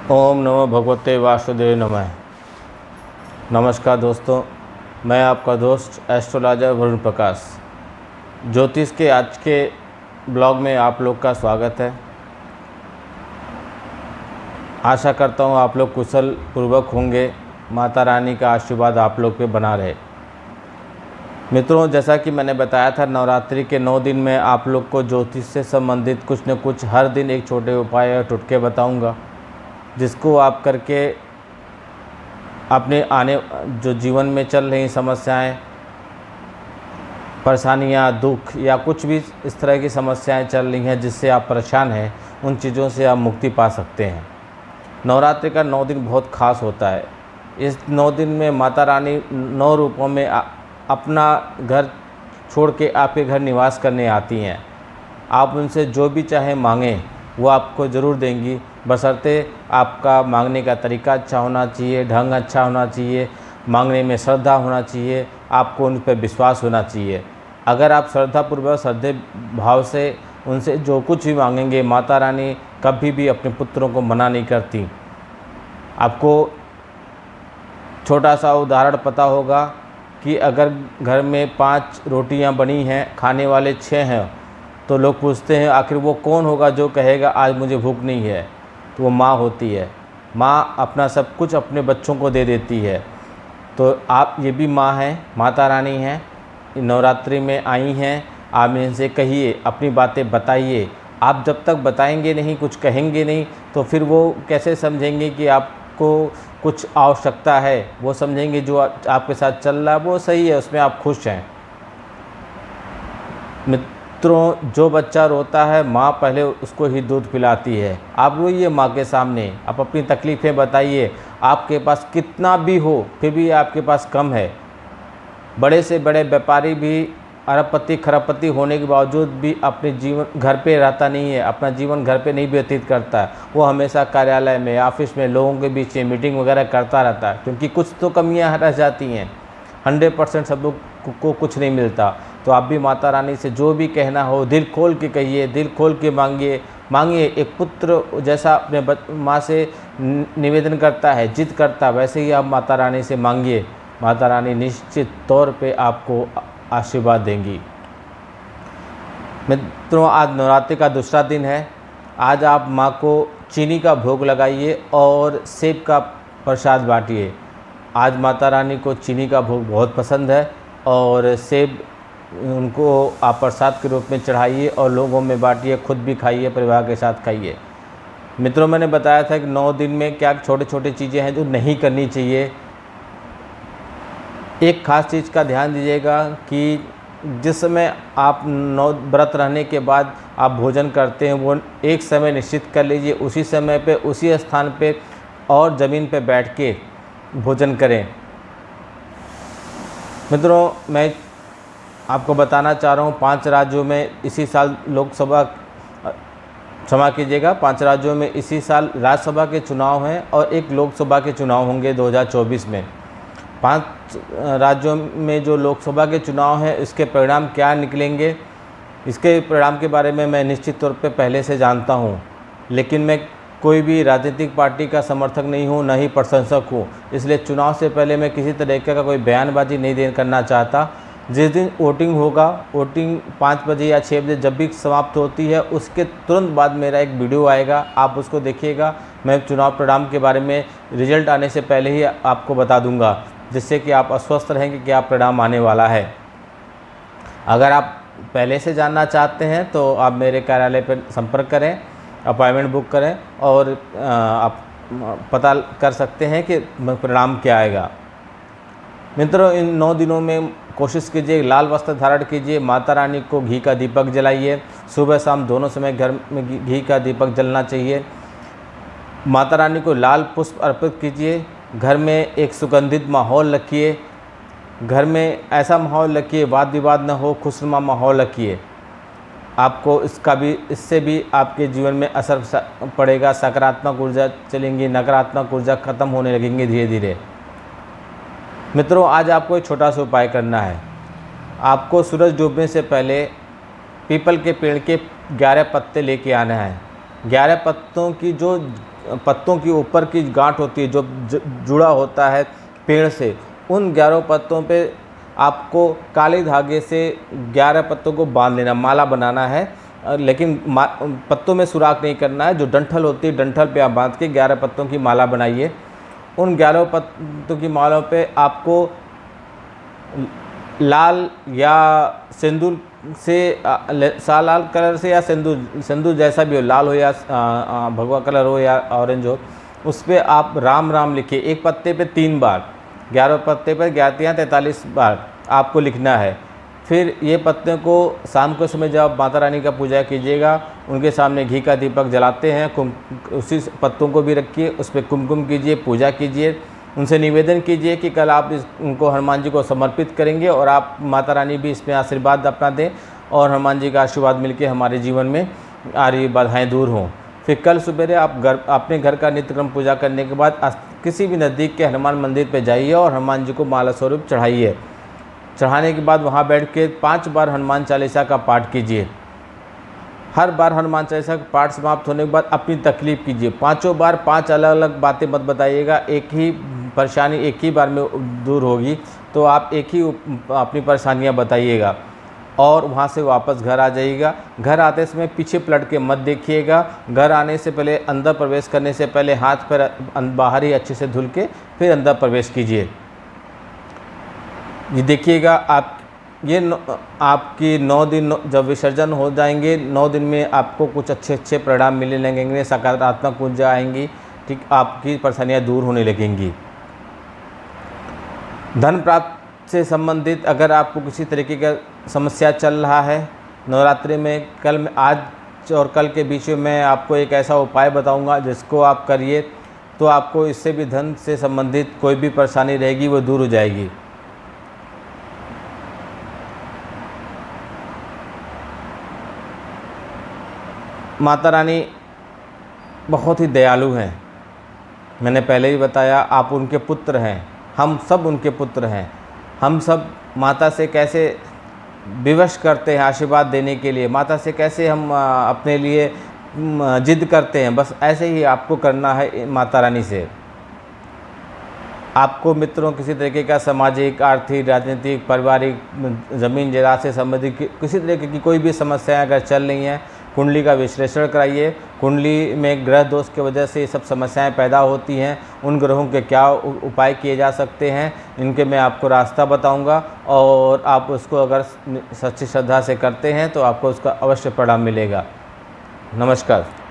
ओम नमो भगवते वासुदेव नमः। नमस्कार दोस्तों, मैं आपका दोस्त एस्ट्रोलॉजर वरुण प्रकाश। ज्योतिष के आज के ब्लॉग में आप लोग का स्वागत है। आशा करता हूँ आप लोग कुशल पूर्वक होंगे। माता रानी का आशीर्वाद आप लोग पे बना रहे। मित्रों, जैसा कि मैंने बताया था, नवरात्रि के 9 दिन में आप लोग को ज्योतिष से संबंधित कुछ न कुछ हर दिन एक छोटे उपाय और टुटके बताऊंगा, जिसको आप करके अपने आने जो जीवन में चल रही समस्याएं, परेशानियां, दुख या कुछ भी इस तरह की समस्याएं चल रही हैं जिससे आप परेशान हैं, उन चीज़ों से आप मुक्ति पा सकते हैं। नवरात्रि का 9 दिन बहुत खास होता है। इस 9 दिन में माता रानी 9 रूपों में अपना घर छोड़ के आपके घर निवास करने आती हैं। आप उनसे जो भी चाहे मांगें वो आपको ज़रूर देंगी, बशर्ते आपका मांगने का तरीका अच्छा होना चाहिए, ढंग अच्छा होना चाहिए, मांगने में श्रद्धा होना चाहिए, आपको उन पर विश्वास होना चाहिए। अगर आप श्रद्धापूर्वक श्रद्धे भाव से उनसे जो कुछ भी मांगेंगे, माता रानी कभी भी अपने पुत्रों को मना नहीं करती। आपको छोटा सा उदाहरण पता होगा कि अगर घर में 5 रोटियां बनी हैं, खाने वाले 6 हैं, तो लोग पूछते हैं आखिर वो कौन होगा जो कहेगा आज मुझे भूख नहीं है। तो वो माँ होती है। माँ अपना सब कुछ अपने बच्चों को दे देती है। तो आप ये भी माँ हैं, माता रानी हैं, नवरात्रि में आई हैं। आप इनसे कहिए, अपनी बातें बताइए। आप जब तक बताएंगे नहीं, कुछ कहेंगे नहीं, तो फिर वो कैसे समझेंगे कि आपको कुछ आवश्यकता है। वो समझेंगे जो आपके साथ चल रहा है वो सही है, उसमें आप खुश हैं। मित्रों, जो बच्चा रोता है माँ पहले उसको ही दूध पिलाती है। आप रोइए माँ के सामने, आप अपनी तकलीफ़ें बताइए। आपके पास कितना भी हो फिर भी आपके पास कम है। बड़े से बड़े व्यापारी भी अरबपति खरबपति होने के बावजूद भी अपने जीवन घर पे रहता नहीं है, अपना जीवन घर पे नहीं व्यतीत करता है। वो हमेशा कार्यालय में, ऑफिस में, लोगों के बीच में मीटिंग वगैरह करता रहता है, क्योंकि कुछ तो कमियां रह जाती हैं। 100% सब लोग को कुछ नहीं मिलता। तो आप भी माता रानी से जो भी कहना हो दिल खोल के कहिए, दिल खोल के मांगिए। एक पुत्र जैसा अपने माँ से निवेदन करता है, जिद करता है, वैसे ही आप माता रानी से मांगिए। माता रानी निश्चित तौर पे आपको आशीर्वाद देंगी। मित्रों, आज नवरात्रि का दूसरा दिन है। आज आप माँ को चीनी का भोग लगाइए और सेब का प्रसाद बांटिए। आज माता रानी को चीनी का भोग बहुत पसंद है और सेब उनको आप प्रसाद के रूप में चढ़ाइए और लोगों में बांटिए, खुद भी खाइए, परिवार के साथ खाइए। मित्रों, मैंने बताया था कि 9 दिन में क्या छोटे छोटे चीज़ें हैं जो नहीं करनी चाहिए। एक ख़ास चीज़ का ध्यान दीजिएगा कि जिस समय आप 9 व्रत रहने के बाद आप भोजन करते हैं वो एक समय निश्चित कर लीजिए। उसी समय पे, उसी स्थान पे और ज़मीन पे बैठ के भोजन करें। मित्रों, मैं आपको बताना चाह रहा हूँ 5 राज्यों में इसी साल लोकसभा, क्षमा कीजिएगा, 5 राज्यों में इसी साल राज्यसभा के चुनाव हैं और एक लोकसभा के चुनाव होंगे 2024 में। 5 राज्यों में जो लोकसभा के चुनाव हैं, इसके परिणाम क्या निकलेंगे, इसके परिणाम के बारे में मैं निश्चित तौर पे पहले से जानता हूँ। लेकिन मैं कोई भी राजनीतिक पार्टी का समर्थक नहीं हूँ, न ही प्रशंसक हूँ। इसलिए चुनाव से पहले मैं किसी तरीके का कोई बयानबाजी नहीं करना चाहता। जिस दिन वोटिंग होगा, वोटिंग 5 बजे या 6 बजे जब भी समाप्त होती है, उसके तुरंत बाद मेरा एक वीडियो आएगा, आप उसको देखिएगा। मैं चुनाव परिणाम के बारे में रिजल्ट आने से पहले ही आपको बता दूंगा, जिससे कि आप आश्वस्त रहेंगे कि क्या परिणाम आने वाला है। अगर आप पहले से जानना चाहते हैं तो आप मेरे कार्यालय पर संपर्क करें, अपॉइंटमेंट बुक करें और आप पता कर सकते हैं कि परिणाम क्या आएगा। मित्रों, इन 9 दिनों में कोशिश कीजिए, लाल वस्त्र धारण कीजिए, माता रानी को घी का दीपक जलाइए। सुबह शाम दोनों समय घर में घी का दीपक जलना चाहिए। माता रानी को लाल पुष्प अर्पित कीजिए। घर में एक सुगंधित माहौल रखिए। घर में ऐसा माहौल रखिए, वाद विवाद न हो, खुशनुमा माहौल रखिए। आपको इससे भी आपके जीवन में असर पड़ेगा। सकारात्मक ऊर्जा चलेंगी, नकारात्मक ऊर्जा खत्म होने लगेंगी धीरे धीरे। मित्रों, आज आपको एक छोटा सा उपाय करना है। आपको सूरज डूबने से पहले पीपल के पेड़ के 11 पत्ते लेके आना है। 11 पत्तों की जो पत्तों की ऊपर की गांठ होती है जो जुड़ा होता है पेड़ से, उन 11 पत्तों पे आपको काले धागे से 11 पत्तों को बांध लेना, माला बनाना है। लेकिन पत्तों में सुराख नहीं करना है। जो डंठल होती है, डंठल पे आप बांध के 11 पत्तों की माला बनाइए। उन 11 पत्तों की मालाओं पे आपको लाल या सिंदूर से लाल कलर से या सिंदूर जैसा भी हो, लाल हो या भगवा कलर हो या ऑरेंज हो, उस पर आप राम राम लिखिए। एक पत्ते पे 3 बार, 11 पत्ते पर 11 43 बार आपको लिखना है। फिर ये पत्ते को शाम के समय जब माता रानी का पूजा कीजिएगा, उनके सामने घी का दीपक जलाते हैं, उसी पत्तों को भी रखिए, उस पर कुमकुम कीजिए, पूजा कीजिए। उनसे निवेदन कीजिए कि कल आप उनको हनुमान जी को समर्पित करेंगे और आप माता रानी भी इसमें आशीर्वाद अपना दें और हनुमान जी का आशीर्वाद मिलकर हमारे जीवन में आ रही बाधाएँ दूर हों। फिर कल सुबह आप अपने घर का नित्यक्रम पूजा करने के बाद किसी भी नज़दीक के हनुमान मंदिर पर जाइए और हनुमान जी को माला स्वरूप चढ़ाइए। चढ़ाने के बाद वहाँ बैठ के 5 बार हनुमान चालीसा का पाठ कीजिए। हर बार हनुमान चालीसा का पाठ समाप्त होने के बाद अपनी तकलीफ़ कीजिए। 5 बार 5 अलग अलग बातें मत बताइएगा, एक ही परेशानी एक ही बार में दूर होगी, तो आप एक ही अपनी परेशानियाँ बताइएगा और वहाँ से वापस घर आ जाइएगा। घर आते समय पीछे पलट के मत देखिएगा। घर आने से पहले, अंदर प्रवेश करने से पहले हाथ पैर बाहर ही अच्छे से धुल के फिर अंदर प्रवेश कीजिए। ये देखिएगा आपकी 9 दिन जब विसर्जन हो जाएंगे, 9 दिन में आपको कुछ अच्छे परिणाम मिलने लगेंगे, सकारात्मक ऊर्जा आएंगी, ठीक, आपकी परेशानियाँ दूर होने लगेंगी। धन प्राप्त से संबंधित अगर आपको किसी तरीके का समस्या चल रहा है नवरात्रि में, आज और कल के बीच में मैं आपको एक ऐसा उपाय बताऊंगा जिसको आप करिए तो आपको इससे भी धन से संबंधित कोई भी परेशानी रहेगी वो दूर हो जाएगी। माता रानी बहुत ही दयालु हैं। मैंने पहले ही बताया, आप उनके पुत्र हैं, हम सब उनके पुत्र हैं। हम सब माता से कैसे विवश करते हैं आशीर्वाद देने के लिए, माता से कैसे हम अपने लिए जिद करते हैं, बस ऐसे ही आपको करना है माता रानी से। आपको मित्रों किसी तरीके का सामाजिक, आर्थिक, राजनीतिक, पारिवारिक, ज़मीन जायदाद से संबंधित किसी तरीके की कोई भी समस्याएं अगर चल रही हैं, कुंडली का विश्लेषण कराइए। कुंडली में ग्रह दोष की वजह से ये सब समस्याएं पैदा होती हैं, उन ग्रहों के क्या उपाय किए जा सकते हैं, इनके मैं आपको रास्ता बताऊंगा और आप उसको अगर सच्ची श्रद्धा से करते हैं तो आपको उसका अवश्य परिणाम मिलेगा। नमस्कार।